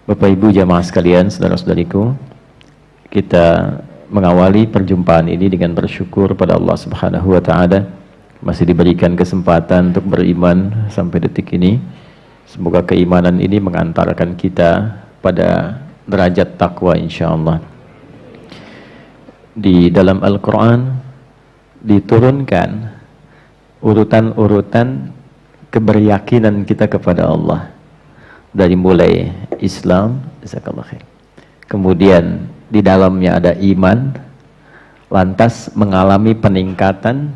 Bapak Ibu jamaah sekalian, saudara-saudariku, kita mengawali perjumpaan ini dengan bersyukur pada Allah Subhanahu wa Ta'ala, masih diberikan kesempatan untuk beriman sampai detik ini. Semoga keimanan ini mengantarkan kita pada derajat takwa insyaallah. Di dalam Al-Quran diturunkan urutan-urutan keberyakinan kita kepada Allah, dari mulai Islam, kemudian di dalamnya ada iman, lantas mengalami peningkatan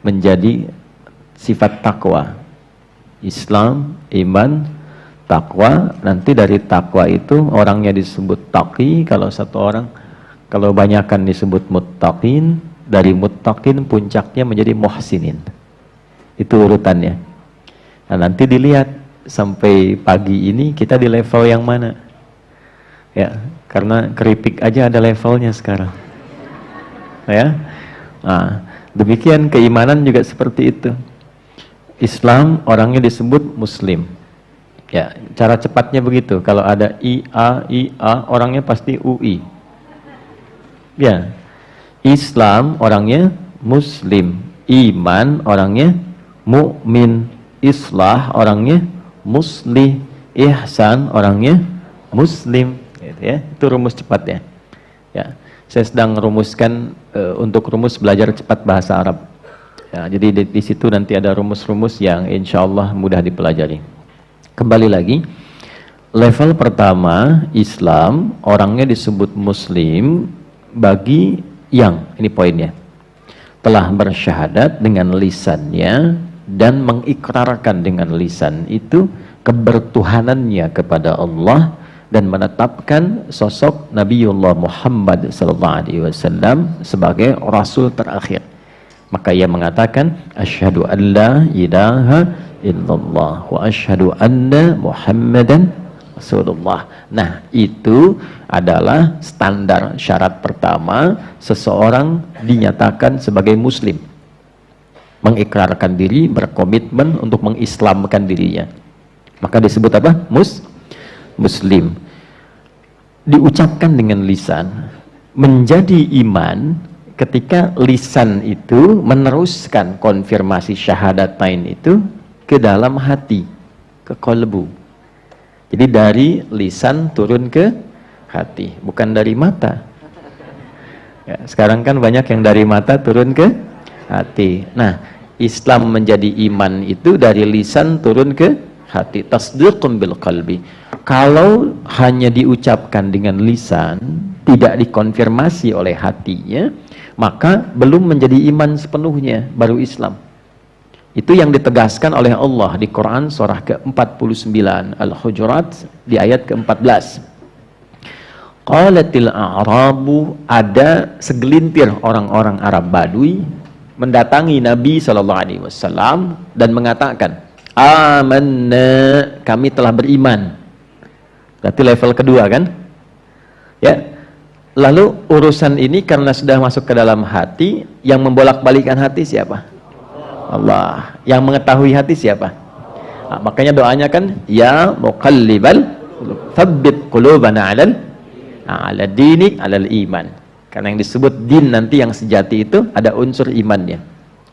menjadi sifat takwa. Islam, iman, takwa. Nanti dari takwa itu orangnya disebut taqi kalau satu orang, kalau banyakan disebut muttaqin. Dari muttaqin puncaknya menjadi muhsinin. Itu urutannya. Nah, nanti dilihat sampai pagi ini kita di level yang mana, ya, karena keripik aja ada levelnya sekarang, ya. Nah, demikian keimanan juga seperti itu. Islam orangnya disebut muslim, ya, cara cepatnya begitu. Kalau ada IA orangnya pasti UI, ya. Islam orangnya muslim, iman orangnya mukmin, islah orangnya muslih, ihsan orangnya muslim, gitu ya. Itu rumus cepatnya, ya. Saya sedang rumuskan untuk rumus belajar cepat bahasa Arab, ya. Jadi di situ nanti ada rumus-rumus yang insya Allah mudah dipelajari. Kembali lagi, level pertama Islam orangnya disebut muslim bagi yang, ini poinnya, telah bersyahadat dengan lisannya dan mengikrarkan dengan lisan itu kebertuhanannya kepada Allah dan menetapkan sosok Nabiullah Muhammad SAW sebagai Rasul terakhir. Maka ia mengatakan asyhadu an la ilaha illallah wa asyhadu anna Muhammadan Rasulullah. Nah, itu adalah standar syarat pertama seseorang dinyatakan sebagai muslim. Mengikrarkan diri, berkomitmen untuk mengislamkan dirinya, maka disebut apa? Muslim. Diucapkan dengan lisan, menjadi iman ketika lisan itu meneruskan konfirmasi syahadatain itu ke dalam hati, ke qalbu. Jadi dari lisan turun ke hati, bukan dari mata, ya. Sekarang kan banyak yang dari mata turun ke hati. Nah, Islam menjadi iman itu dari lisan turun ke hati. Tasdiqun bil qalbi. Kalau hanya diucapkan dengan lisan, tidak dikonfirmasi oleh hatinya, maka belum menjadi iman sepenuhnya, baru Islam. Itu yang ditegaskan oleh Allah di Quran surah ke-49 Al-Hujurat di ayat ke-14. Qalatil a'rabu, ada segelintir orang-orang Arab Badui mendatangi Nabi SAW dan mengatakan, amanna, kami telah beriman. Berarti level kedua kan, ya. Lalu urusan ini karena sudah masuk ke dalam hati, yang membolak-balikan hati siapa? Allah. Yang mengetahui hati siapa? Nah, makanya doanya kan, ya muqallibal tsabbit qulubana ala dinik alal iman. Karena yang disebut din nanti yang sejati itu ada unsur imannya.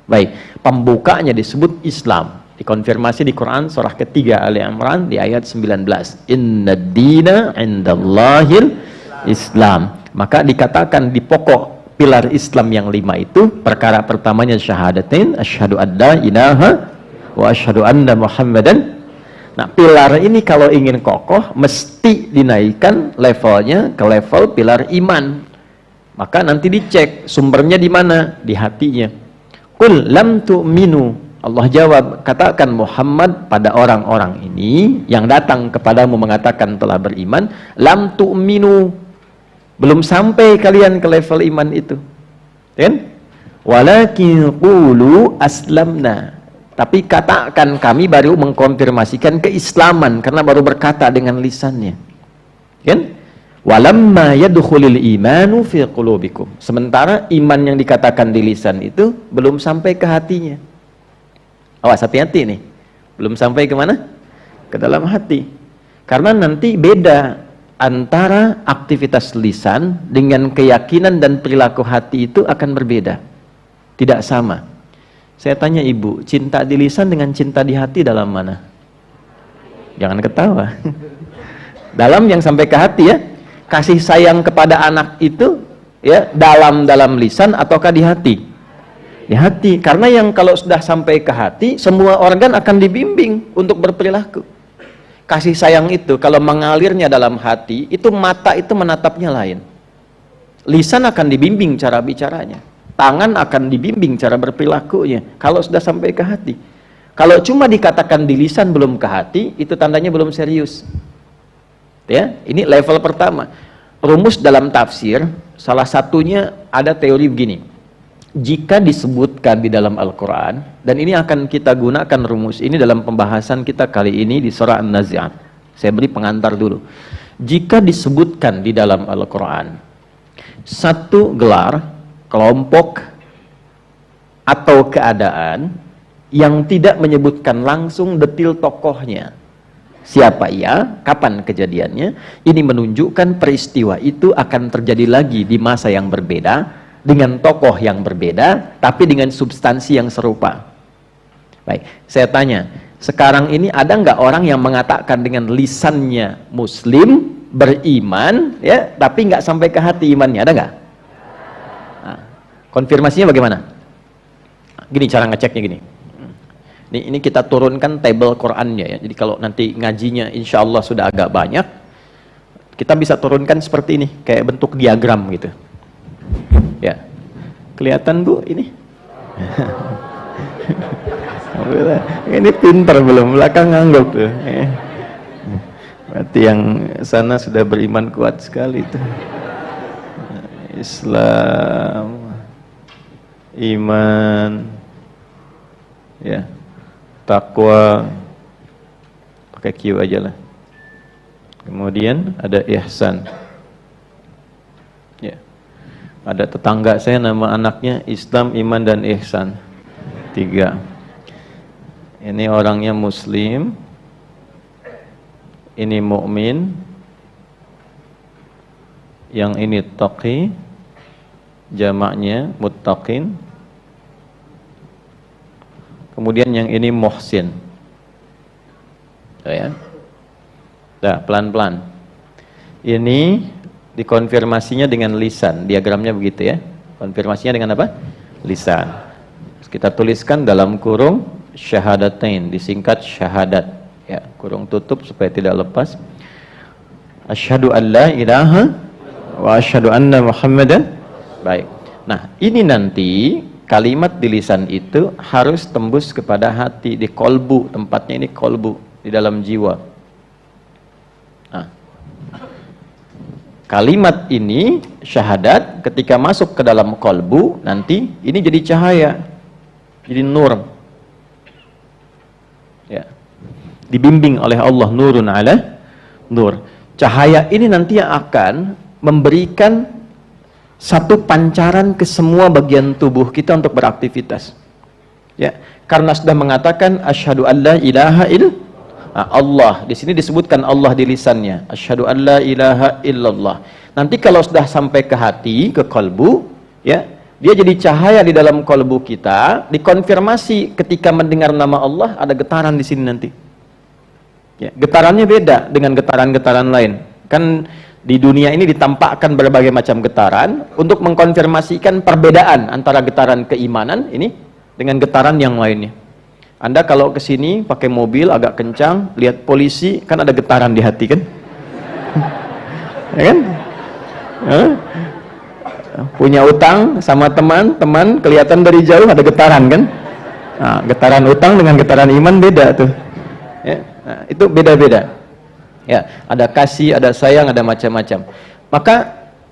Baik, pembukanya disebut Islam. Dikonfirmasi di Quran surah ketiga Ali Imran di ayat 19. Inna dina indallahil Islam. Maka dikatakan di pokok pilar Islam yang 5 itu, perkara pertamanya syahadatain, asyhadu an la ilaha wa asyhadu anna Muhammadan. Nah, pilar ini kalau ingin kokoh mesti dinaikkan levelnya ke level pilar iman. Maka nanti dicek sumbernya di mana, di hatinya. Qul lam tu'minu, Allah jawab, katakan Muhammad pada orang-orang ini yang datang kepadamu mengatakan telah beriman, lam tu'minu, belum sampai kalian ke level iman itu, kan? Walakin qulu aslamna, tapi katakan kami baru mengkonfirmasikan keislaman karena baru berkata dengan lisannya, kan? Walamma yadkhulul imanu fi qulubikum, sementara iman yang dikatakan di lisan itu belum sampai ke hatinya. Awas, hati-hati nih, belum sampai ke mana? Ke dalam hati. Karena nanti beda antara aktivitas lisan dengan keyakinan dan perilaku hati itu akan berbeda, tidak sama. Saya tanya ibu, cinta di lisan dengan cinta di hati dalam mana? Jangan ketawa. Dalam yang sampai ke hati ya. Kasih sayang kepada anak itu ya dalam lisan ataukah di hati? Di hati. Karena yang kalau sudah sampai ke hati, semua organ akan dibimbing untuk berperilaku. Kasih sayang itu kalau mengalirnya dalam hati, itu mata itu menatapnya lain. Lisan akan dibimbing cara bicaranya. Tangan akan dibimbing cara berperilakunya. Kalau sudah sampai ke hati. Kalau cuma dikatakan di lisan belum ke hati, itu tandanya belum serius. Ya, ini level pertama. Rumus dalam tafsir, salah satunya ada teori begini. Jika disebutkan di dalam Al-Quran, dan ini akan kita gunakan rumus ini dalam pembahasan kita kali ini di surah An-Nazi'at. Saya beri pengantar dulu. Jika disebutkan di dalam Al-Quran, satu gelar, kelompok, atau keadaan yang tidak menyebutkan langsung detil tokohnya, siapa ia, kapan kejadiannya, ini menunjukkan peristiwa itu akan terjadi lagi di masa yang berbeda, dengan tokoh yang berbeda, tapi dengan substansi yang serupa. Baik, saya tanya, sekarang ini ada nggak orang yang mengatakan dengan lisannya Muslim, beriman, ya, tapi nggak sampai ke hati imannya, ada nggak? Nah, konfirmasinya bagaimana? Gini cara ngeceknya gini. Ini kita turunkan tabel Qur'annya ya. Jadi kalau nanti ngajinya insya Allah sudah agak banyak, kita bisa turunkan seperti ini, kayak bentuk diagram gitu. Ya, kelihatan Bu ini? Ini pintar belum? Belakang nganggap tuh. Berarti yang sana sudah beriman kuat sekali tuh. Islam, iman, ya. Takwa, pakai Q aja lah. Kemudian ada ihsan. Ya. Ada tetangga saya nama anaknya Islam, iman dan ihsan. 3. Ini orangnya Muslim. Ini mukmin. Yang ini taqi. Jamaknya muttaqin. Kemudian yang ini muhsin. Ya. Nah, pelan-pelan. Ini dikonfirmasinya dengan lisan. Diagramnya begitu ya. Konfirmasinya dengan apa? Lisan. Kita tuliskan dalam kurung syahadatain, disingkat syahadat. Ya, kurung tutup supaya tidak lepas. Asyhadu an la ilaha wa asyhadu anna Muhammadan. Baik. Nah, ini nanti kalimat di lisan itu harus tembus kepada hati, di kolbu, tempatnya ini kolbu, di dalam jiwa. Nah, kalimat ini, syahadat, ketika masuk ke dalam kolbu, nanti ini jadi cahaya, jadi nur. Ya. Dibimbing oleh Allah, nurun ala nur. Cahaya ini nanti yang akan memberikan satu pancaran ke semua bagian tubuh kita untuk beraktivitas. Ya, karena sudah mengatakan asyhadu alla ilaha illallah. Allah di sini disebutkan Allah di lisannya. Asyhadu alla ilaha illallah. Nanti kalau sudah sampai ke hati, ke kalbu, ya, dia jadi cahaya di dalam kalbu kita, dikonfirmasi ketika mendengar nama Allah ada getaran di sini nanti. Ya, getarannya beda dengan getaran-getaran lain. Kan di dunia ini ditampakkan berbagai macam getaran untuk mengkonfirmasikan perbedaan antara getaran keimanan ini dengan getaran yang lainnya. Anda kalau ke sini pakai mobil agak kencang, lihat polisi, kan ada getaran di hati kan? Ya kan? Punya utang sama teman kelihatan dari jauh ada getaran kan? Nah, getaran utang dengan getaran iman beda tuh. Ya, nah, itu beda-beda. Ya, ada kasih, ada sayang, ada macam-macam. Maka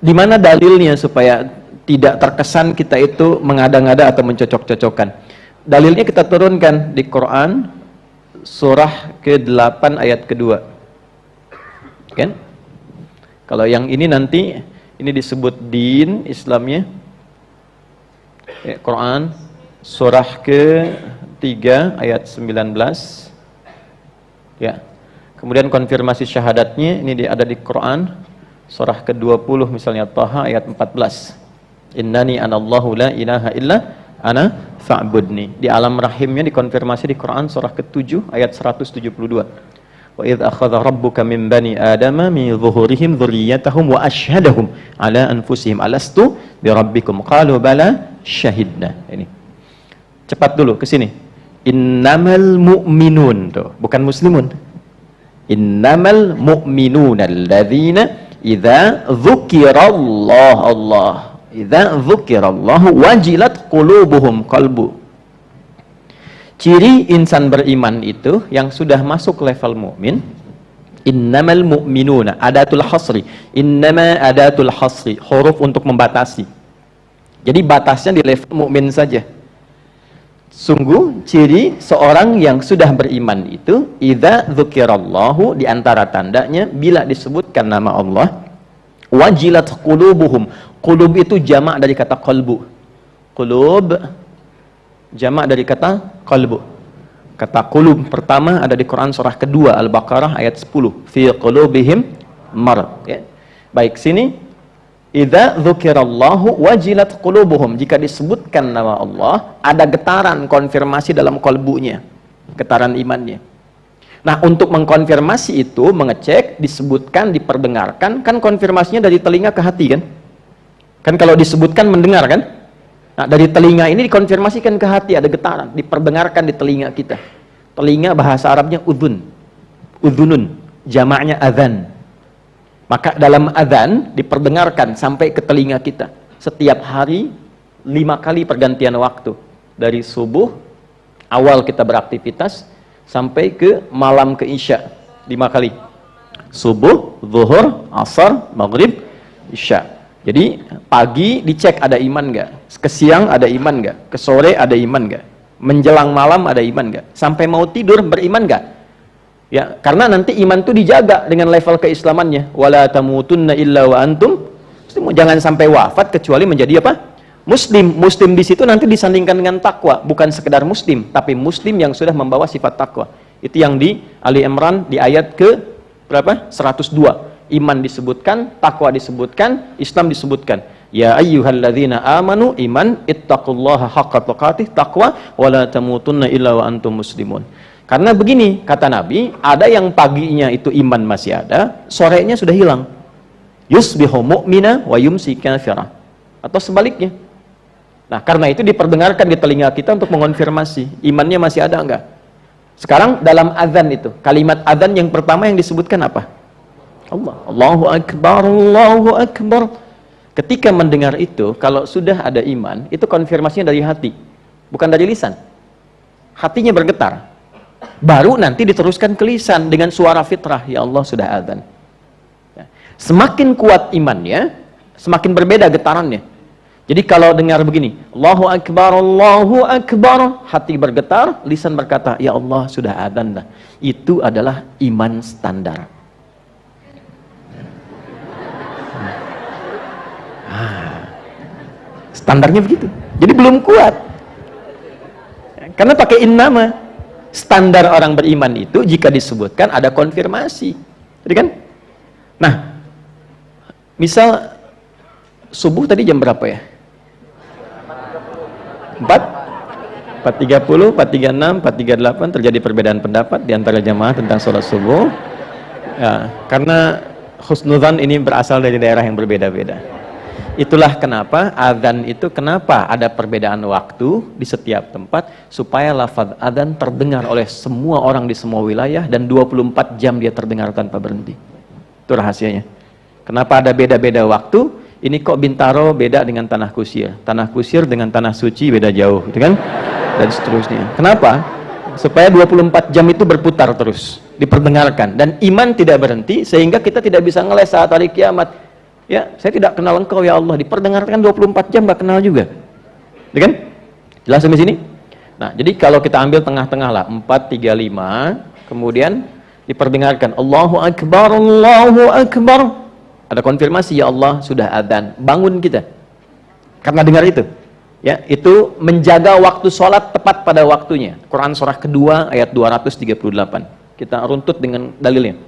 di mana dalilnya supaya tidak terkesan kita itu mengada-ngada atau mencocok-cocokkan? Dalilnya kita turunkan di Quran surah ke-8 ayat kedua. Kan? Kalau yang ini nanti ini disebut din Islamnya. Ya, Quran surah ke-3 ayat 19. Ya. Kemudian konfirmasi syahadatnya ini ada di Quran surah ke-20 misalnya Taha ayat 14. Innani anallahu la ilaha illa ana fa'budni. Di alam rahimnya dikonfirmasi di Quran surah ke-7 ayat 172. Wa idz akhadha rabbuka min bani adama min zuhurihim dzurriyyatahum wa asyhadahum ala anfusihim alastu bi rabbikum qalu bala syahidna. Ini. Cepat dulu ke sini. Innamal mu'minun tuh, bukan muslimun. Innamal mu'minuna alladzina idza dzukirallah Allah idza dzukirallahu wajilat qulubuhum qalbu. Ciri insan beriman itu yang sudah masuk level mukmin. Innamal mu'minuna adatul hasri. Innama adatul hasri, huruf untuk membatasi. Jadi batasnya di level mukmin saja. Sungguh ciri seorang yang sudah beriman itu idza dzukirallahu, di antara tandanya bila disebutkan nama Allah, wajilat qulubuhum. Qulub itu jamak dari kata qalbu. Qulub jamak dari kata qalbu. Kata qulub pertama ada di Quran surah kedua Al-Baqarah ayat 10. Fi qulubihim marad. Ya. Baik, sini idza dzukirallahu wajilat qulubuhum. Jika disebutkan nama Allah, ada getaran konfirmasi dalam kalbunya, getaran imannya. Nah, untuk mengkonfirmasi itu, mengecek, disebutkan, diperdengarkan, kan konfirmasinya dari telinga ke hati kan? Kan kalau disebutkan mendengar kan? Nah, dari telinga ini dikonfirmasikan ke hati, ada getaran, diperdengarkan di telinga kita. Telinga bahasa Arabnya udhun. Udhunun, jamaknya adzan. Maka dalam adzan diperdengarkan sampai ke telinga kita. Setiap hari 5 kali pergantian waktu. Dari subuh, awal kita beraktivitas, sampai ke malam ke isya. 5 kali. Subuh, zuhur, asar, maghrib, isya. Jadi pagi dicek ada iman nggak, ke siang ada iman nggak, ke sore ada iman nggak, menjelang malam ada iman nggak, sampai mau tidur beriman nggak? Ya, karena nanti iman itu dijaga dengan level keislamannya. Wala tamutunna illa wa antum muslimun. Jangan sampai wafat kecuali menjadi apa? Muslim. Muslim di situ nanti disandingkan dengan takwa, bukan sekedar muslim, tapi muslim yang sudah membawa sifat takwa. Itu yang di Ali Imran di ayat ke berapa? 102. Iman disebutkan, takwa disebutkan, Islam disebutkan. Ya ayyuhalladzina amanu iman ittaqullaha haqqa tuqatih, takwa wala tamutunna illa wa antum muslimun. Karena begini kata Nabi, ada yang paginya itu iman masih ada, sorenya sudah hilang. Yusbihu mu'mina wa yumsi kafira. Atau sebaliknya. Nah, karena itu diperdengarkan di telinga kita untuk mengonfirmasi imannya masih ada enggak. Sekarang dalam azan itu, kalimat azan yang pertama yang disebutkan apa? Allah. Allahu Akbar, Allahu Akbar. Ketika mendengar itu, kalau sudah ada iman, itu konfirmasinya dari hati, bukan dari lisan. Hatinya bergetar. Baru nanti diteruskan ke lisan dengan suara fitrah, ya Allah sudah azan. Ya. Semakin kuat imannya, semakin berbeda getarannya. Jadi kalau dengar begini, Allahu Akbar, hati bergetar, lisan berkata, ya Allah sudah azan dah. Itu adalah iman standar. Standarnya begitu. Jadi belum kuat. Karena pakai innama. Standar orang beriman itu jika disebutkan ada konfirmasi. Jadi kan? Nah, misal subuh tadi jam berapa ya? 4:30, 4:36, 4:38 terjadi perbedaan pendapat di antara jamaah tentang sholat subuh. Ya, karena husnudzan ini berasal dari daerah yang berbeda-beda. Itulah kenapa adzan itu kenapa ada perbedaan waktu di setiap tempat, supaya lafaz adzan terdengar oleh semua orang di semua wilayah dan 24 jam dia terdengar tanpa berhenti. Itu rahasianya. Kenapa ada beda-beda waktu? Ini kok Bintaro beda dengan Tanah Kusir dengan Tanah Suci beda jauh, gitu kan? Dan seterusnya. Kenapa? Supaya 24 jam itu berputar terus, diperdengarkan, dan iman tidak berhenti sehingga kita tidak bisa ngeles saat hari kiamat. Ya, saya tidak kenal engkau ya Allah, diperdengarkan 24 jam gak kenal juga. Ya kan? Jelas sampai sini? Nah, jadi kalau kita ambil tengah-tengah lah, 4:35, kemudian diperdengarkan Allahu Akbar, Allahu Akbar. Ada konfirmasi ya Allah sudah adzan. Bangun kita. Karena dengar itu. Ya, itu menjaga waktu sholat tepat pada waktunya. Quran surah kedua ayat 238. Kita runtut dengan dalilnya.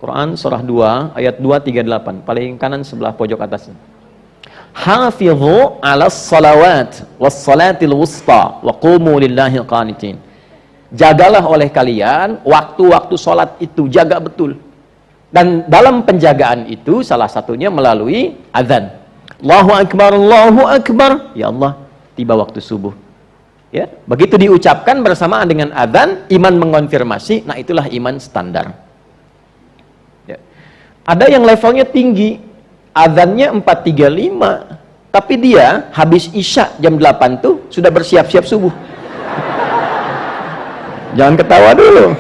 Quran surah 2 ayat 238, paling kanan sebelah pojok atasnya. Hafidhu 'alas salawat was salatil wusta wa qumu lillahi qanitin. Jagalah oleh kalian waktu-waktu salat itu, jaga betul. Dan dalam penjagaan itu salah satunya melalui azan. Allahu akbar, Allahu akbar. Ya Allah, tiba waktu subuh. Ya, begitu diucapkan bersamaan dengan azan, iman mengonfirmasi, nah itulah iman standar. Ya. Ada yang levelnya tinggi, azannya 4.35, tapi dia habis isya jam 8 tuh sudah bersiap-siap subuh. Jangan ketawa dulu.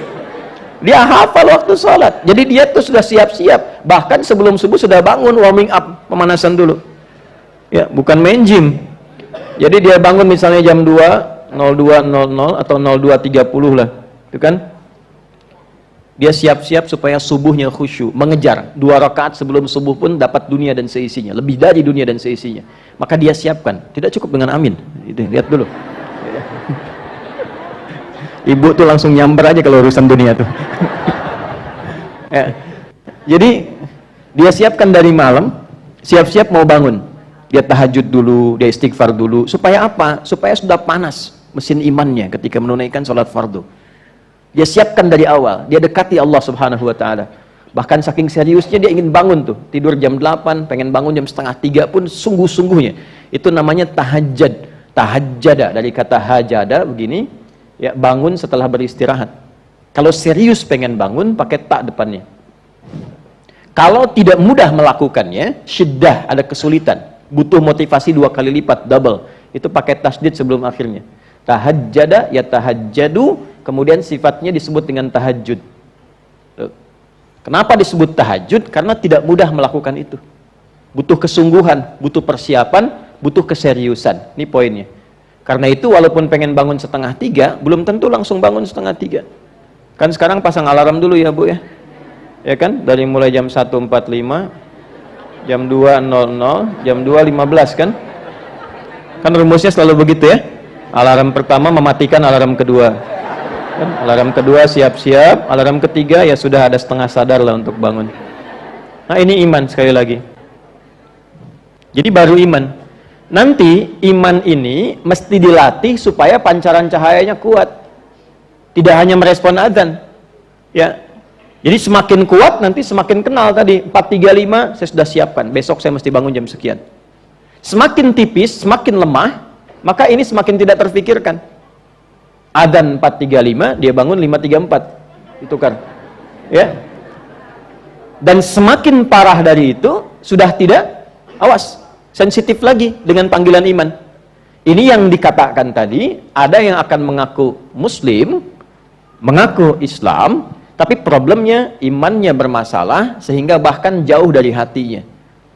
Dia hafal waktu sholat, jadi dia tuh sudah siap-siap, bahkan sebelum subuh sudah bangun, warming up, pemanasan dulu. Ya, bukan main gym. Jadi dia bangun misalnya jam 2.02.00 atau 02.30 lah, itu kan? Dia siap-siap supaya subuhnya khusyuk, mengejar 2 rakaat sebelum subuh pun dapat dunia dan seisinya, lebih dari dunia dan seisinya. Maka dia siapkan, tidak cukup dengan amin. Itu lihat dulu. Ibu tuh langsung nyamber aja kalau urusan dunia tuh. Ya. Jadi dia siapkan dari malam, siap-siap mau bangun. Dia tahajud dulu, dia istighfar dulu. Supaya apa? Supaya sudah panas mesin imannya ketika menunaikan sholat fardu. Dia siapkan dari awal, dia dekati Allah Subhanahu wa Ta'ala. Bahkan saking seriusnya dia ingin bangun tuh, tidur jam 8, pengen bangun jam setengah 3 pun sungguh-sungguhnya. Itu namanya tahajjud. Tahajjada, dari kata hajada begini, ya, bangun setelah beristirahat. Kalau serius pengen bangun, pakai tak depannya. Kalau tidak mudah melakukannya, syiddah, ada kesulitan, butuh motivasi 2 kali lipat, double, itu pakai tasdid sebelum akhirnya. Tahajjada, ya tahajjadu, kemudian sifatnya disebut dengan tahajud. Kenapa disebut tahajud? Karena tidak mudah melakukan itu. Butuh kesungguhan, butuh persiapan, butuh keseriusan. Ini poinnya. Karena itu walaupun pengen bangun setengah 3, belum tentu langsung bangun setengah 3. Kan sekarang pasang alarm dulu ya Bu ya. Ya kan? Dari mulai jam 1.45, jam 2.00, jam 2.15 kan? Kan rumusnya selalu begitu ya. Alarm pertama mematikan alarm kedua. Kan? Alarm kedua siap-siap, alarm ketiga ya sudah ada setengah sadar lah untuk bangun. Nah ini iman sekali lagi. Jadi baru iman. Nanti iman ini mesti dilatih supaya pancaran cahayanya kuat. Tidak hanya merespon azan. Ya. Jadi semakin kuat nanti semakin kenal tadi. 4.35 saya sudah siapkan. Besok saya mesti bangun jam sekian. Semakin tipis, semakin lemah, maka ini semakin tidak terfikirkan. Adzan 4.35, dia bangun 5.34. Itu kan. Ya. Dan semakin parah dari itu sudah tidak, awas, sensitif lagi dengan panggilan iman. Ini yang dikatakan tadi, ada yang akan mengaku muslim, mengaku Islam, tapi problemnya imannya bermasalah sehingga bahkan jauh dari hatinya.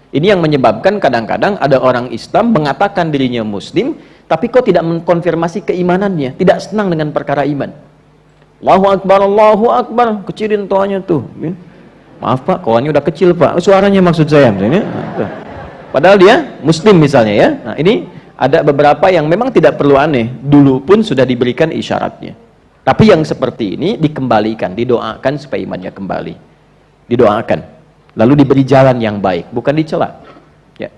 Ini yang menyebabkan kadang-kadang ada orang Islam mengatakan dirinya muslim, tapi kok tidak mengkonfirmasi keimanannya, tidak senang dengan perkara iman. Allahu Akbar, kecilin toanya tuh. Maaf Pak, kawannya udah kecil Pak, suaranya maksud saya. Padahal dia muslim misalnya ya. Nah ini ada beberapa yang memang tidak perlu aneh, dulu pun sudah diberikan isyaratnya. Tapi yang seperti ini dikembalikan, didoakan supaya imannya kembali. Didoakan, lalu diberi jalan yang baik, bukan dicela. Ya.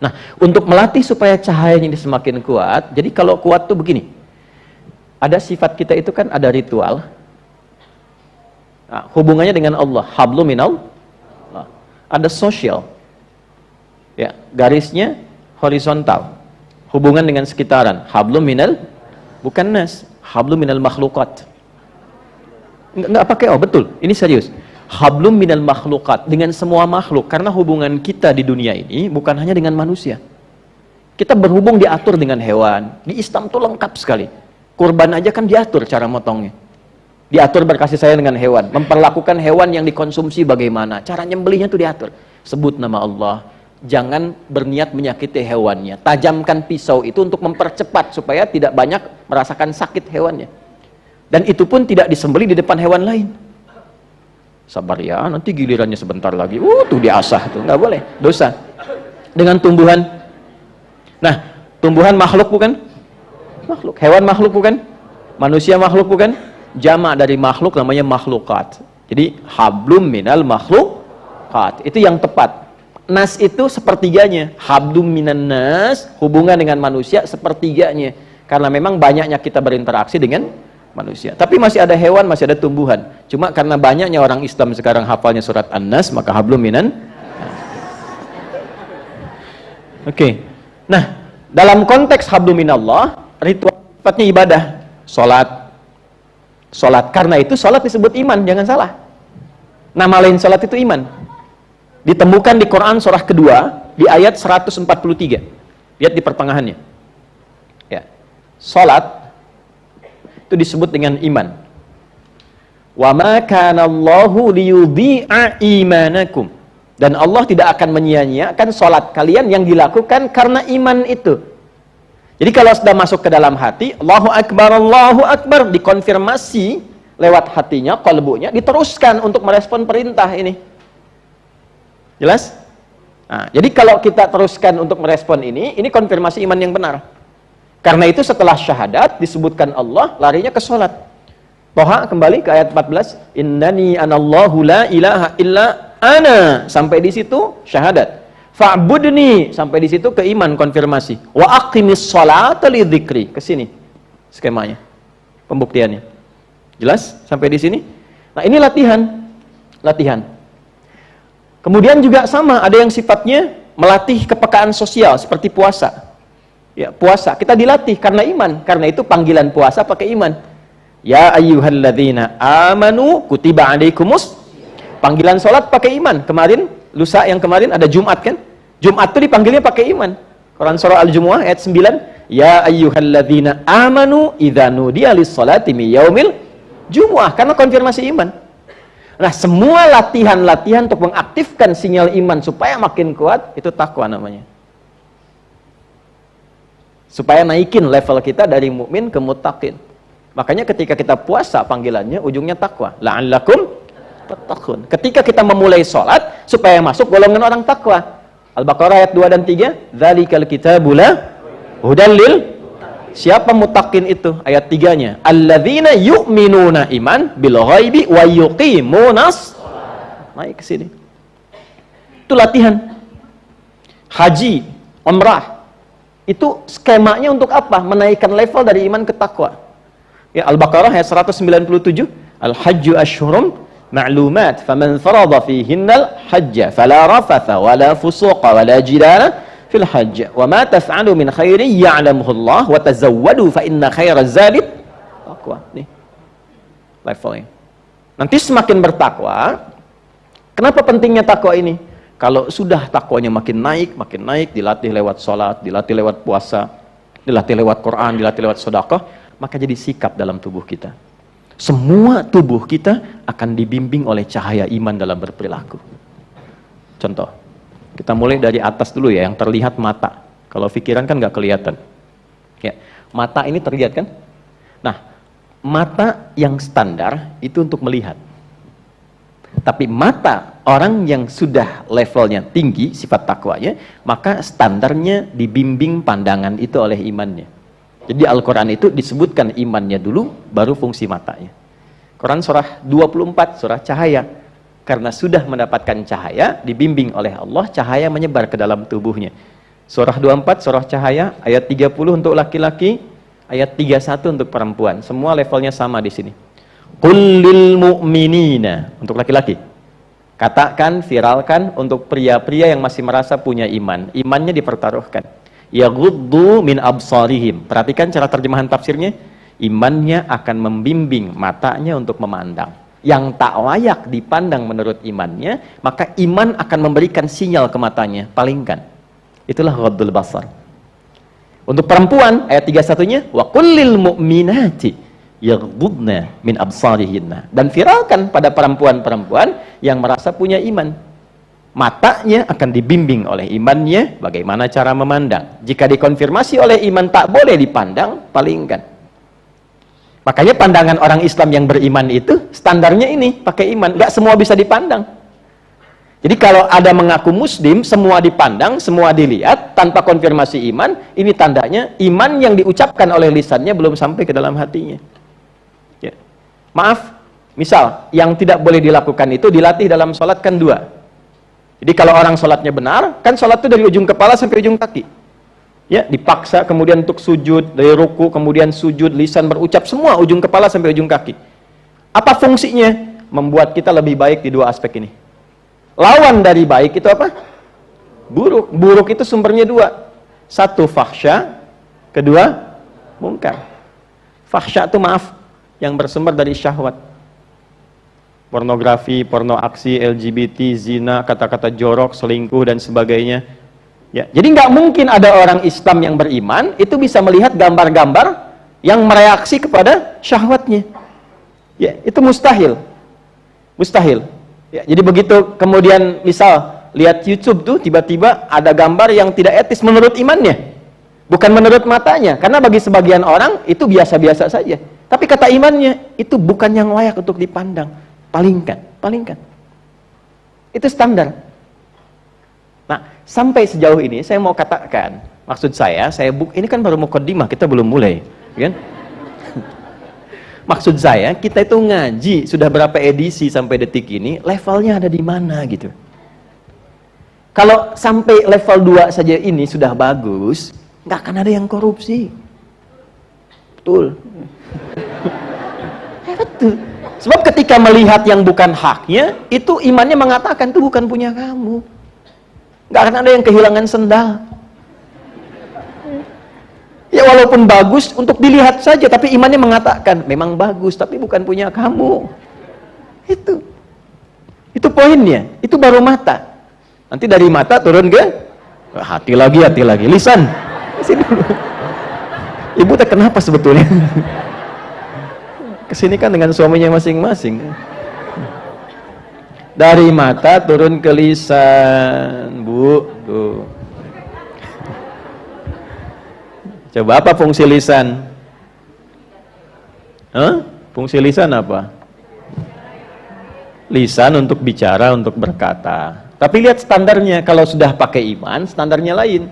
Nah, untuk melatih supaya cahayanya ini semakin kuat, jadi kalau kuat tuh begini. Ada sifat kita itu kan ada ritual. Nah, hubungannya dengan Allah, hablu minal. Ada sosial. Ya, garisnya horizontal. Hubungan dengan sekitaran, hablu minal, bukan nas, hablu minal makhlukat. Enggak pakai oh, betul. Ini serius. Hablum minal makhlukat, dengan semua makhluk, karena hubungan kita di dunia ini bukan hanya dengan manusia. Kita berhubung diatur dengan hewan. Di Islam tuh lengkap sekali. Kurban aja kan diatur cara motongnya. Diatur berkasih sayang dengan hewan. Memperlakukan hewan yang dikonsumsi bagaimana. Cara nyembelihnya tuh diatur. Sebut nama Allah. Jangan berniat menyakiti hewannya. Tajamkan pisau itu untuk mempercepat supaya tidak banyak merasakan sakit hewannya. Dan itu pun tidak disembelih di depan hewan lain. Sabar ya, nanti gilirannya sebentar lagi. Tuh diasah tuh, nggak boleh, dosa. Dengan tumbuhan. Nah, tumbuhan makhluk bukan? Makhluk. Hewan makhluk bukan? Manusia makhluk bukan? jamak dari makhluk namanya makhlukat. Jadi hablum minal makhlukat. Itu yang tepat. Nas itu sepertiganya. Hablum minan nas, hubungan dengan manusia sepertiganya. Karena memang banyaknya kita berinteraksi dengan manusia. Tapi masih ada hewan, masih ada tumbuhan. Cuma karena banyaknya orang Islam sekarang hafalnya surat An-Nas, maka hablum minan. Oke. Nah, dalam konteks hablum minallah, ritual sifatnya ibadah. Salat. Karena itu salat disebut iman, jangan salah. Nama lain salat itu iman. Ditemukan di Quran surah kedua di ayat 143. Lihat di pertengahannya. Ya. Salat itu disebut dengan iman. Wa ma kana Allahu liyudhi'a imanakum. Dan Allah tidak akan menyia-nyiakan salat kalian yang dilakukan karena iman itu. Jadi kalau sudah masuk ke dalam hati, Allahu Akbar, dikonfirmasi lewat hatinya, qalbunya, diteruskan untuk merespon perintah ini. Jelas? Nah, jadi kalau kita teruskan untuk merespon ini konfirmasi iman yang benar. Karena itu setelah syahadat, disebutkan Allah, larinya ke sholat. Toha kembali ke ayat 14, Innani anallahu la ilaha illa ana. Sampai di situ, syahadat. Fa'budni, sampai di situ ke iman, konfirmasi. Wa aqimis sholata li dzikri. Ke sini skemanya, pembuktiannya. Jelas sampai di sini? Nah, ini latihan. Kemudian juga sama, ada yang sifatnya melatih kepekaan sosial seperti puasa. Ya, puasa kita dilatih karena iman. Karena itu panggilan puasa pakai iman. Ya ayyuhalladzina amanu kutiba alaikumus. Panggilan salat pakai iman. Lusa yang kemarin ada Jumat kan? Jumat itu dipanggilnya pakai iman. Quran surah Al-Jumu'ah ayat 9, Ya ayyuhalladzina amanu idza nudiya lis-sholati min yaumil jumu'ah, karena konfirmasi iman. Nah, semua latihan-latihan untuk mengaktifkan sinyal iman supaya makin kuat, itu takwa namanya. Supaya naikin level kita dari mukmin ke muttaqin. Makanya ketika kita puasa panggilannya ujungnya takwa. La'allakum tattaqun. Ketika kita memulai sholat supaya masuk golongan orang takwa. Al-Baqarah ayat 2 dan 3, Dzalikal kitabu la hudal lil. Siapa muttaqin itu? Ayat 3-nya. Alladzina yu'minuna iman bil ghaibi wa yuqimunas. Naik ke sini. Itu latihan. Haji, umrah. Itu skemanya untuk apa? Menaikkan level dari iman ke takwa. Ya, Al-Baqarah ayat 197, Al-Hajju asyhurum ma'lumat faman farada fihinnal hajja fala rafatha wala fusuqa wala jidala fil hajj wa ma taf'alu min khairin ya'lamuhu Allah wa tazawwadu fa inna khairaz zadi taqwa. Nih levelnya. Nanti semakin bertakwa. Kenapa pentingnya takwa ini? Kalau sudah takwanya makin naik, dilatih lewat sholat, dilatih lewat puasa, dilatih lewat Quran, dilatih lewat sedekah, maka jadi sikap dalam tubuh kita. Semua tubuh kita akan dibimbing oleh cahaya iman dalam berperilaku. Contoh, kita mulai dari atas dulu ya, yang terlihat mata. Kalau pikiran kan nggak kelihatan. Ya, mata ini terlihat kan? Nah, mata yang standar itu untuk melihat. Tapi mata orang yang sudah levelnya tinggi, sifat takwanya, maka standarnya dibimbing pandangan itu oleh imannya. Jadi Al-Quran itu disebutkan imannya dulu, baru fungsi matanya. Quran surah 24, surah cahaya. Karena sudah mendapatkan cahaya, dibimbing oleh Allah, cahaya menyebar ke dalam tubuhnya. Surah 24, surah cahaya, ayat 30 untuk laki-laki, ayat 31 untuk perempuan. Semua levelnya sama di sini. Qul lil mu'minina, untuk laki-laki. Katakan, viralkan untuk pria-pria yang masih merasa punya iman. Imannya dipertaruhkan. Yaghuddu min absarihim. Perhatikan cara terjemahan tafsirnya. Imannya akan membimbing matanya untuk memandang. Yang tak layak dipandang menurut imannya, maka iman akan memberikan sinyal ke matanya, palingkan. Itulah ghaddul basar. Untuk perempuan, ayat 31-nya, wa kullil mu'minati yaghuddna min absarihinna. Dan viralkan pada perempuan-perempuan yang merasa punya iman. Matanya akan dibimbing oleh imannya bagaimana cara memandang. Jika dikonfirmasi oleh iman tak boleh dipandang, palingkan. Makanya pandangan orang Islam yang beriman itu standarnya ini, pakai iman. Nggak semua bisa dipandang. Jadi kalau ada mengaku muslim, semua dipandang, semua dilihat, tanpa konfirmasi iman, ini tandanya iman yang diucapkan oleh lisannya belum sampai ke dalam hatinya. Ya. Maaf, misal yang tidak boleh dilakukan itu dilatih dalam sholat kan dua. Jadi kalau orang sholatnya benar, kan sholat itu dari ujung kepala sampai ujung kaki. Ya, dipaksa kemudian untuk sujud, dari ruku, kemudian sujud, lisan berucap, semua ujung kepala sampai ujung kaki. Apa fungsinya? Membuat kita lebih baik di dua aspek ini. Lawan dari baik itu apa? Buruk. Buruk itu sumbernya dua. Satu, fahsya. Kedua, mungkar. Fahsya itu maaf, yang bersumber dari syahwat. Pornografi, porno aksi, LGBT, zina, kata-kata jorok, selingkuh, dan sebagainya. Ya, jadi nggak mungkin ada orang Islam yang beriman itu bisa melihat gambar-gambar yang mereaksi kepada syahwatnya. Ya, itu mustahil. Mustahil. Ya, jadi begitu kemudian misal lihat YouTube tuh tiba-tiba ada gambar yang tidak etis menurut imannya. Bukan menurut matanya, karena bagi sebagian orang itu biasa-biasa saja. Tapi kata imannya itu bukan yang layak untuk dipandang. Palingkan. Itu standar. Nah, sampai sejauh ini saya mau katakan, maksud saya ini kan baru mukaddimah, kita belum mulai, kan? Maksud saya, kita itu ngaji sudah berapa edisi sampai detik ini, levelnya ada di mana gitu. Kalau sampai level 2 saja ini sudah bagus, nggak akan ada yang korupsi. Betul. Betul. Sebab ketika melihat yang bukan haknya, itu imannya mengatakan itu bukan punya kamu. Nggak akan ada yang kehilangan sendal. Ya walaupun bagus untuk dilihat saja, tapi imannya mengatakan memang bagus, tapi bukan punya kamu. Itu poinnya. Itu baru mata. Nanti dari mata turun ke hati lagi, lisan. Sini dulu. Ibu tak kenapa sebetulnya? Kesini kan dengan suaminya masing-masing. Dari mata turun ke lisan, Bu. Tuh. Coba apa fungsi lisan? Fungsi lisan apa? Lisan untuk bicara, untuk berkata. Tapi lihat standarnya, kalau sudah pakai iman, standarnya lain.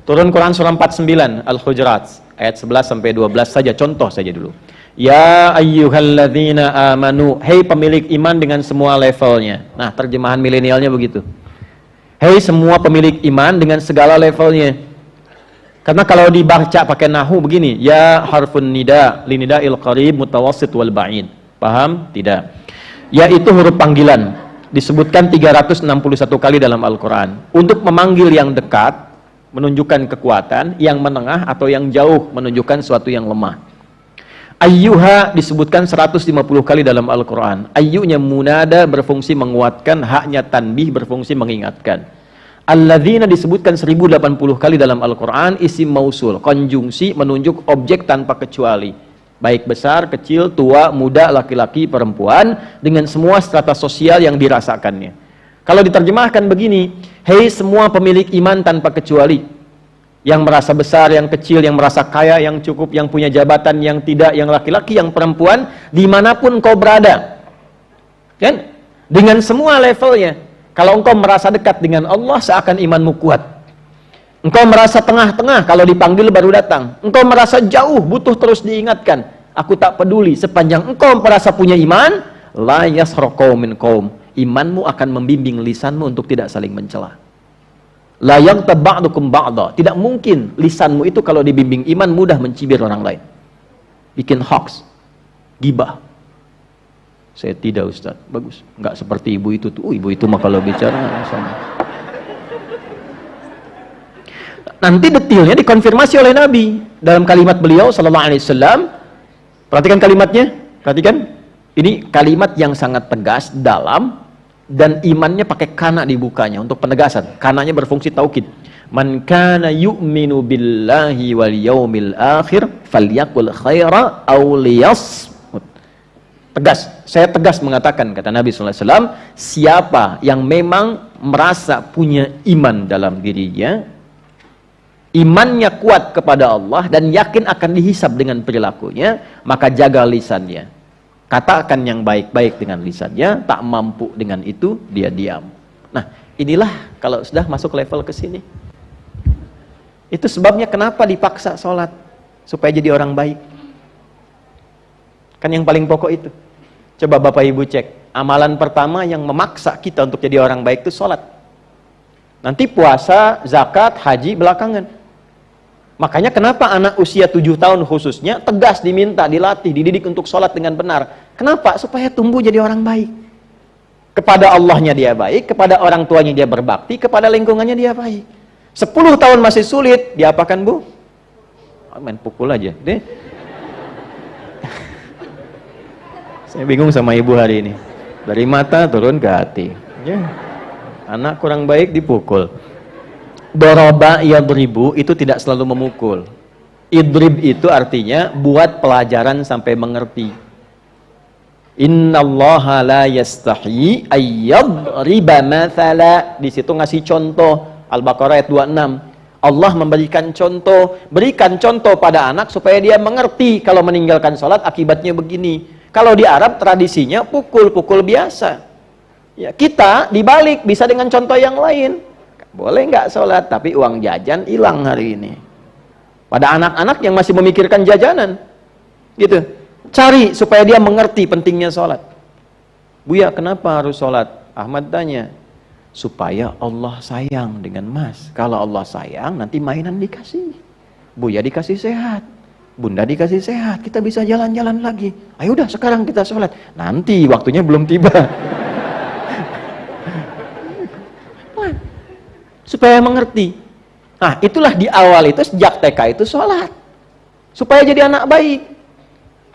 Turun Quran surah 49, Al-Hujurat, ayat 11 sampai 12 saja, contoh saja dulu. Ya ayyuhalladzina amanu, hei pemilik iman dengan semua levelnya. Nah, terjemahan milenialnya begitu. Hei semua pemilik iman dengan segala levelnya. Karena kalau dibaca pakai nahu begini, ya harfun nida, linida'il qarib mutawassit wal ba'id. Paham? Tidak. Ya itu huruf panggilan. Disebutkan 361 kali dalam Al-Quran. Untuk memanggil yang dekat, menunjukkan kekuatan, yang menengah atau yang jauh, menunjukkan sesuatu yang lemah. Ayyuha disebutkan 150 kali dalam Al-Quran. Ayyunya munada berfungsi menguatkan, haknya tanbih berfungsi mengingatkan. Alladzina disebutkan 1080 kali dalam Al-Quran, isim mausul, konjungsi menunjuk objek tanpa kecuali. Baik besar, kecil, tua, muda, laki-laki, perempuan, dengan semua strata sosial yang dirasakannya. Kalau diterjemahkan begini, hei semua pemilik iman tanpa kecuali. Yang merasa besar, yang kecil, yang merasa kaya, yang cukup, yang punya jabatan, yang tidak, yang laki-laki, yang perempuan, dimanapun kau berada. Kan? Dengan semua levelnya. Kalau engkau merasa dekat dengan Allah, seakan imanmu kuat. Engkau merasa tengah-tengah, kalau dipanggil baru datang. Engkau merasa jauh, butuh terus diingatkan. Aku tak peduli, sepanjang engkau merasa punya iman, la yasraqau min qaum. Imanmu akan membimbing lisanmu untuk tidak saling mencela. La yaghtab ba'dukum ba'da. Tidak mungkin lisanmu itu kalau dibimbing iman mudah mencibir orang lain. Bikin hoax, gibah. Saya tidak, Ustaz. Bagus. Enggak seperti ibu itu tuh. Ibu itu mah kalau bicara sama. Nanti detailnya dikonfirmasi oleh Nabi dalam kalimat beliau sallallahu alaihi wasallam. Perhatikan kalimatnya. Perhatikan. Ini kalimat yang sangat tegas, dalam, dan imannya pakai kana dibukanya untuk penegasan. Kananya berfungsi taukid. Man kana yu'minu billahi wal yaumil akhir falyaqul khaira aw liyasmut. Tegas, saya tegas mengatakan, kata Nabi sallallahu alaihi wasallam, siapa yang memang merasa punya iman dalam dirinya, imannya kuat kepada Allah dan yakin akan dihisab dengan perilakunya, maka jaga lisannya. Katakan yang baik-baik dengan lisannya, tak mampu dengan itu, dia diam. Nah, inilah kalau sudah masuk level ke sini. Itu sebabnya kenapa dipaksa sholat, supaya jadi orang baik. Kan yang paling pokok itu. Coba Bapak Ibu cek, amalan pertama yang memaksa kita untuk jadi orang baik itu sholat. Nanti puasa, zakat, haji belakangan. Makanya kenapa anak usia 7 tahun khususnya tegas diminta, dilatih, dididik untuk sholat dengan benar. Kenapa? Supaya tumbuh jadi orang baik. Kepada Allahnya dia baik, kepada orang tuanya dia berbakti, kepada lingkungannya dia baik. 10 tahun masih sulit, diapakan Bu? Main pukul aja. Deh. Saya bingung sama ibu hari ini. Dari mata turun ke hati. Ya. Anak kurang baik dipukul. Doroba yadribu itu tidak selalu memukul. Idrib itu artinya buat pelajaran sampai mengerti. Innallaha la yastahi ayyadriba mathala. Di situ ngasih contoh. Al-Baqarah ayat 26. Allah memberikan contoh, berikan contoh pada anak supaya dia mengerti kalau meninggalkan sholat akibatnya begini. Kalau di Arab tradisinya pukul-pukul biasa. Ya, kita dibalik bisa dengan contoh yang lain. Boleh nggak sholat, tapi uang jajan hilang hari ini. Pada anak-anak yang masih memikirkan jajanan, gitu. Cari supaya dia mengerti pentingnya sholat. Buya, kenapa harus sholat? Ahmad tanya, supaya Allah sayang dengan mas. Kalau Allah sayang, nanti mainan dikasih. Buya dikasih sehat. Bunda dikasih sehat, kita bisa jalan-jalan lagi. Ayo udah sekarang kita sholat. Nanti waktunya belum tiba. Supaya mengerti. Nah, itulah di awal itu sejak TK itu sholat. Supaya jadi anak baik.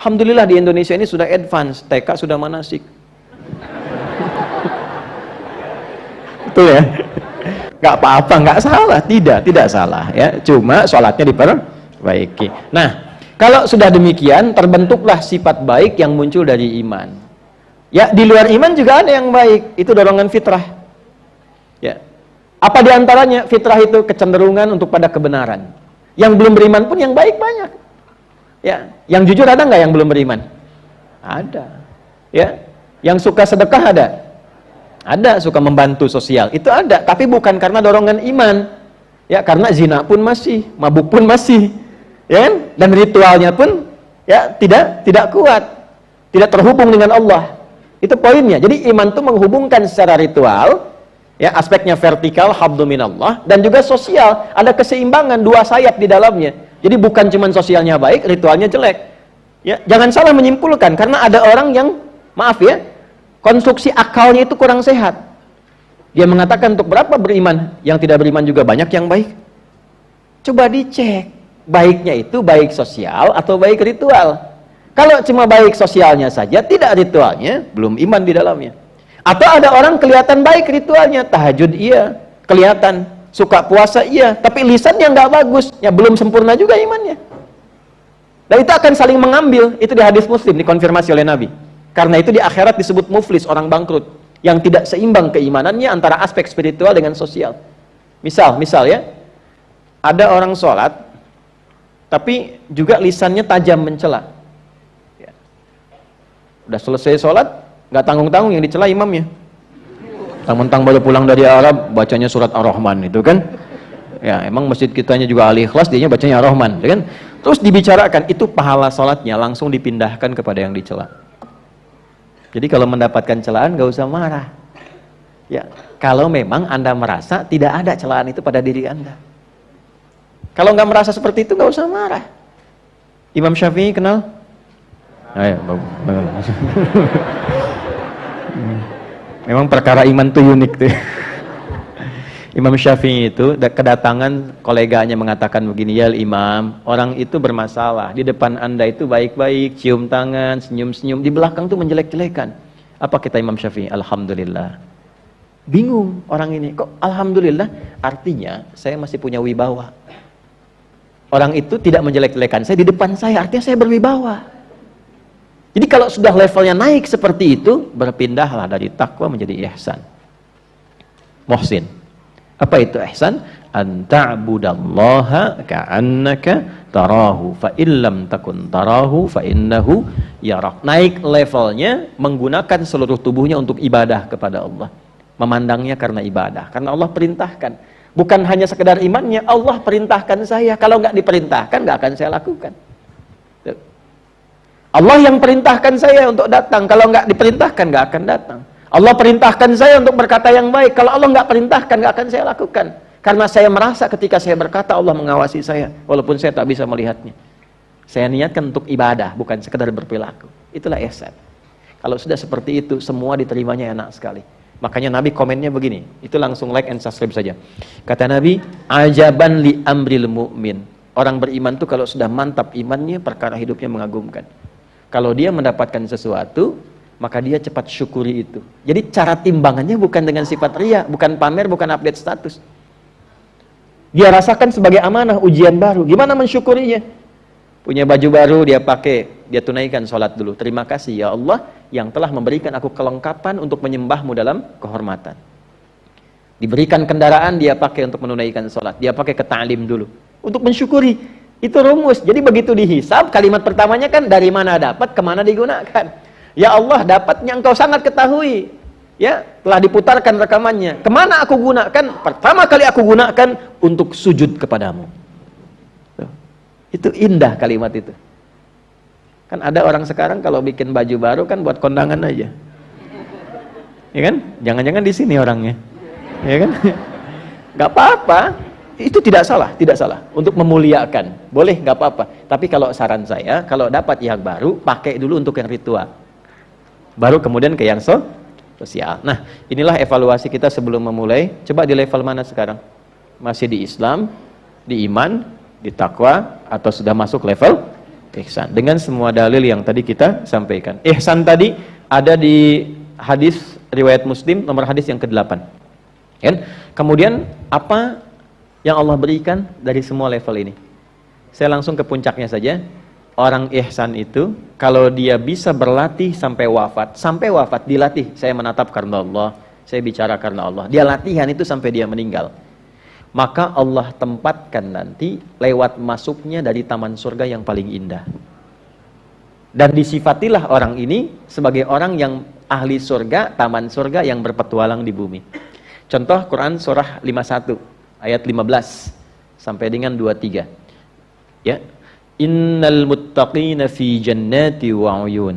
Alhamdulillah di Indonesia ini sudah advance. TK sudah manasik. Betul ya? Gak apa-apa, gak salah. Tidak salah ya. Cuma sholatnya diperbaiki. Nah, kalau sudah demikian, terbentuklah sifat baik yang muncul dari iman. Ya, di luar iman juga ada yang baik. Itu dorongan fitrah. Ya. Apa diantaranya? Fitrah itu kecenderungan untuk pada kebenaran. Yang belum beriman pun yang baik banyak. Ya, yang jujur ada nggak yang belum beriman? Ada. Ya, yang suka sedekah ada. Ada, suka membantu sosial. Itu ada, tapi bukan karena dorongan iman. Ya, karena zina pun masih, mabuk pun masih. Ya kan? Dan ritualnya pun ya tidak kuat, tidak terhubung dengan Allah. Itu poinnya. Jadi iman itu menghubungkan secara ritual, ya aspeknya vertikal, habdu minallah, dan juga sosial. Ada keseimbangan, dua sayap di dalamnya. Jadi bukan cuma sosialnya baik, ritualnya jelek. Ya, jangan salah menyimpulkan, karena ada orang yang, maaf ya, konstruksi akalnya itu kurang sehat. Dia mengatakan untuk berapa beriman, yang tidak beriman juga banyak yang baik. Coba dicek. Baiknya itu baik sosial atau baik ritual. Kalau cuma baik sosialnya saja, tidak ritualnya, belum iman di dalamnya. Atau ada orang kelihatan baik ritualnya, tahajud iya, kelihatan, suka puasa iya, tapi lisannya nggak bagus, ya belum sempurna juga imannya. Dan itu akan saling mengambil, itu di hadis Muslim, dikonfirmasi oleh Nabi. Karena itu di akhirat disebut muflis, orang bangkrut, yang tidak seimbang keimanannya antara aspek spiritual dengan sosial. Misal ya, ada orang sholat, tapi juga lisannya tajam mencela. Ya. Udah selesai sholat, nggak tanggung-tanggung yang dicela imamnya. Mentang-mentang baru pulang dari Arab, bacanya surat Ar-Rahman itu kan. Ya, emang masjid kitanya juga Al-Ikhlas, dianya bacanya Ar-Rahman, kan? Terus dibicarakan, itu pahala sholatnya langsung dipindahkan kepada yang dicela. Jadi kalau mendapatkan celaan, nggak usah marah. Ya, kalau memang Anda merasa tidak ada celaan itu pada diri Anda. Kalau nggak merasa seperti itu, nggak usah marah. Imam Syafi'i kenal? Ayo, memang perkara iman itu unik tuh. Imam Syafi'i itu kedatangan koleganya mengatakan begini, ya Imam, orang itu bermasalah. Di depan Anda itu baik-baik, cium tangan, senyum-senyum. Di belakang tuh menjelek-jelekan. Apa kata Imam Syafi'i? Alhamdulillah. Bingung orang ini. Kok Alhamdulillah? Artinya saya masih punya wibawa. Orang itu tidak menjelek-jelekan saya di depan saya, artinya saya berwibawa. Jadi kalau sudah levelnya naik seperti itu, berpindahlah dari takwa menjadi ihsan. Muhsin. Apa itu ihsan? An ta'budallaha ka'annaka tarahu fa illam takun tarahu fa innahu yarak. Naik levelnya menggunakan seluruh tubuhnya untuk ibadah kepada Allah. Memandangnya karena ibadah, karena Allah perintahkan. Bukan hanya sekedar imannya, Allah perintahkan saya. Kalau nggak diperintahkan, nggak akan saya lakukan. Allah yang perintahkan saya untuk datang. Kalau nggak diperintahkan, nggak akan datang. Allah perintahkan saya untuk berkata yang baik. Kalau Allah nggak perintahkan, nggak akan saya lakukan. Karena saya merasa ketika saya berkata, Allah mengawasi saya, walaupun saya tak bisa melihatnya. Saya niatkan untuk ibadah, bukan sekedar berperilaku. Itulah ihsan. Kalau sudah seperti itu, semua diterimanya enak sekali. Makanya Nabi komennya begini, itu langsung like and subscribe saja. Kata Nabi, ajaban li amril mu'min. Orang beriman tuh kalau sudah mantap imannya, perkara hidupnya mengagumkan. Kalau dia mendapatkan sesuatu, maka dia cepat syukuri itu. Jadi cara timbangannya bukan dengan sifat ria, bukan pamer, bukan update status. Dia rasakan sebagai amanah, ujian baru. Gimana mensyukurinya? Punya baju baru dia pakai, dia tunaikan sholat dulu. Terima kasih ya Allah yang telah memberikan aku kelengkapan untuk menyembahmu dalam kehormatan. Diberikan kendaraan dia pakai untuk menunaikan sholat. Dia pakai ke ta'lim dulu untuk mensyukuri. Itu rumus. Jadi begitu dihisab, kalimat pertamanya kan dari mana dapat, kemana digunakan. Ya Allah, dapatnya engkau sangat ketahui. Ya, telah diputarkan rekamannya. Kemana aku gunakan? Pertama kali aku gunakan untuk sujud kepadamu. Itu indah kalimat itu. Kan ada orang sekarang kalau bikin baju baru kan buat kondangan aja. Ya kan? Jangan-jangan di sini orangnya. Ya kan? Gak apa-apa. Itu tidak salah, tidak salah. Untuk memuliakan. Boleh, gak apa-apa. Tapi kalau saran saya, kalau dapat yang baru, pakai dulu untuk yang ritual. Baru kemudian ke yang sosial. Nah, inilah evaluasi kita sebelum memulai. Coba di level mana sekarang? Masih di Islam, di iman, di takwa, atau sudah masuk level ihsan dengan semua dalil yang tadi kita sampaikan. Ihsan tadi ada di hadis riwayat Muslim nomor hadis yang ke-8. Kan? Kemudian apa yang Allah berikan dari semua level ini? Saya langsung ke puncaknya saja. Orang ihsan itu kalau dia bisa berlatih sampai wafat dilatih. Saya menatap karena Allah, saya bicara karena Allah. Dia latihan itu sampai dia meninggal. Maka Allah tempatkan nanti lewat masuknya dari taman surga yang paling indah. Dan disifatilah orang ini sebagai orang yang ahli surga, taman surga yang berpetualang di bumi. Contoh Quran surah 51 ayat 15 sampai dengan 23. Ya. Innal muttaqina fi jannati wa uyun.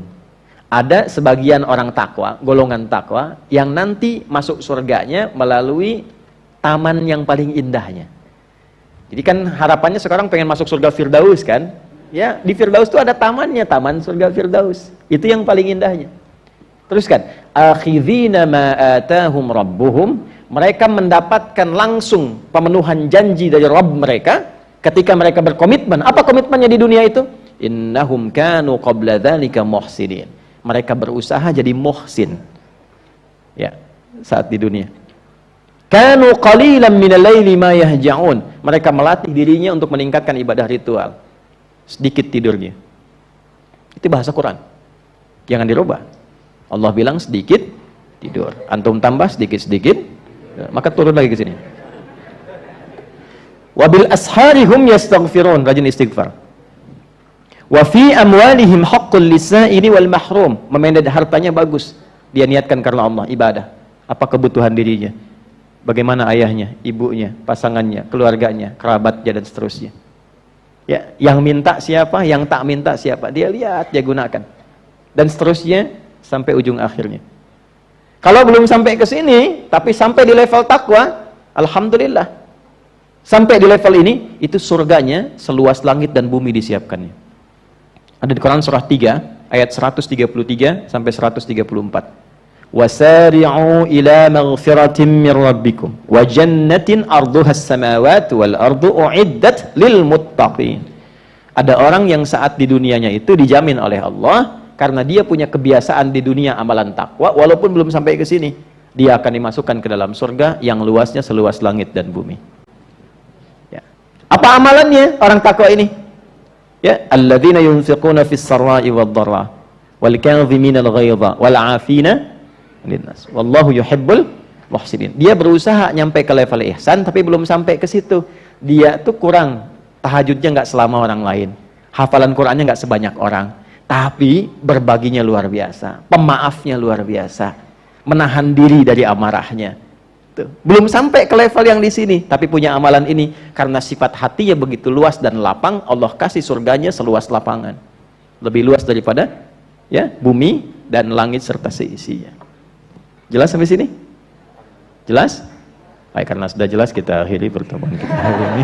Ada sebagian orang takwa, golongan takwa yang nanti masuk surganya melalui taman yang paling indahnya. Jadi kan harapannya sekarang pengen masuk surga Firdaus kan? Ya, di Firdaus itu ada tamannya, taman surga Firdaus. Itu yang paling indahnya. Teruskan, akhidhina ma atahum rabbuhum, mereka mendapatkan langsung pemenuhan janji dari Rabb mereka ketika mereka berkomitmen. Apa komitmennya di dunia itu? Innahum kanu qabla dzalika muhsinin. Mereka berusaha jadi muhsin. Ya, saat di dunia. Kanu qalilan minal laili ma yahja'un. Mereka melatih dirinya untuk meningkatkan ibadah ritual. Sedikit tidurnya. Itu bahasa Quran. Jangan dirubah. Allah bilang sedikit tidur. Antum tambah sedikit-sedikit, maka turun lagi ke sini. Wabil asharihum yastaghfirun, rajin istighfar. Wa fi amwalihim haqqul lisa'ili wal mahrum. Memanage hartanya bagus. Dia niatkan karena Allah, ibadah. Apa kebutuhan dirinya? Bagaimana ayahnya, ibunya, pasangannya, keluarganya, kerabatnya, dan seterusnya. Ya, yang minta siapa, yang tak minta siapa, dia lihat, dia gunakan. Dan seterusnya, sampai ujung akhirnya. Kalau belum sampai ke sini, tapi sampai di level takwa, alhamdulillah. Sampai di level ini, itu surganya seluas langit dan bumi disiapkannya. Ada di Quran surah 3, ayat 133 sampai 134. Wasari'u ila maghfiratin min rabbikum wa jannatin arduhas samawati wal ardu uiddat lil muttaqin. Ada orang yang saat di dunianya itu dijamin oleh Allah karena dia punya kebiasaan di dunia amalan takwa, walaupun belum sampai ke sini, dia akan dimasukkan ke dalam surga yang luasnya seluas langit dan bumi. Ya. Apa amalannya orang takwa ini? Ya, alladzina yunfiquna fis sarai wad dharra wal kadhimina al ghaidha wal 'afina linnas wallahu yuhibbul muhsinin. Dia berusaha nyampe ke level ihsan tapi belum sampai ke situ. Dia tuh kurang, tahajudnya nggak selama orang lain, hafalan Qurannya nggak sebanyak orang, tapi berbaginya luar biasa, pemaafnya luar biasa, menahan diri dari amarahnya. Tuh. Belum sampai ke level yang di sini, tapi punya amalan ini karena sifat hatinya begitu luas dan lapang, Allah kasih surganya seluas lapangan. lebih luas daripada ya bumi dan langit serta seisinya. Jelas sampai sini? Jelas? Baik, karena sudah jelas kita akhiri pertemuan kita hari ini.